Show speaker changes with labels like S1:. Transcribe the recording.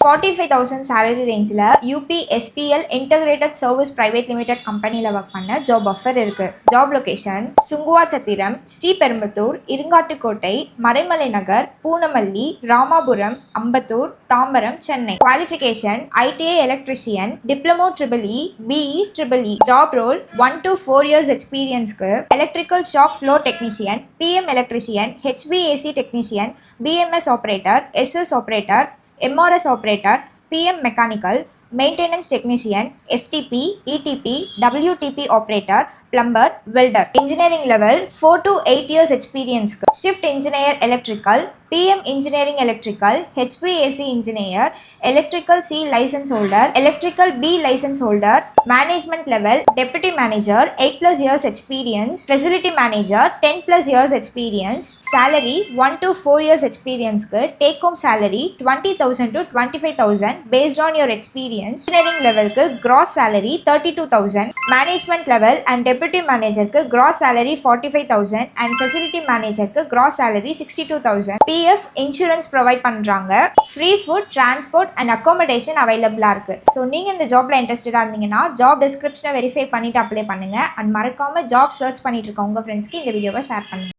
S1: 45,000 salary ரேஞ்சில் UPSPL integrated service private limited கம்பெனியில் work பண்ண ஜாப் ஆஃபர் இருக்கு. Job location Sunguvarchatram, Sriperumbudur, Irungattukottai, Maraimalai Nagar, Poonamallee, Ramapuram, Ambattur, Tambaram, Chennai. Qualification ITI electrician, diploma EEE, BE EEE. Job role 1 to 4 years எக்ஸ்பீரியன்ஸ்க்கு electrical shop floor technician, PM electrician, HVAC technician, BMS operator, SS operator, MRS operator, PM mechanical, maintenance technician, STP, ETP, WTP operator, plumber, welder. Engineering level 4 to 8 years எக்ஸ்பீரியன்ஸ்க்கு shift engineer electrical, PM engineering electrical, HVAC engineer, electrical C license holder, electrical B license holder. Management level deputy manager 8+ years experience, facility manager 10+ years experience. Salary 1 to 4 years எக்ஸ்பீரியன்ஸ்க்கு take home salary 20,000 to 25,000 based on your experience. Engineering லெவலுக்கு gross salary 32,000. Management level and deputy மேனேஜருக்கு gross salary 45,000 and facility மேனேஜருக்கு gross salary 62,000. PF insurance provide பண்ணுறாங்க. Free food, transport and accommodation அவைலபிளாக இருக்குது. So நீங்கள் இந்த ஜாப்பில் இன்ட்ரெஸ்டடாக இருந்தீங்கன்னா ஜாப் டிஸ்கிரிப்ஷனை வெரிஃபை பண்ணிவிட்டு அப்ளை பண்ணுங்கள். அண்ட் மறக்காமல் ஜாப் சர்ச் பண்ணிட்டு இருக்க உங்கள் ஃப்ரெண்ட்ஸ்க்கு இந்த வீடியோவை ஷேர் பண்ணுங்கள்.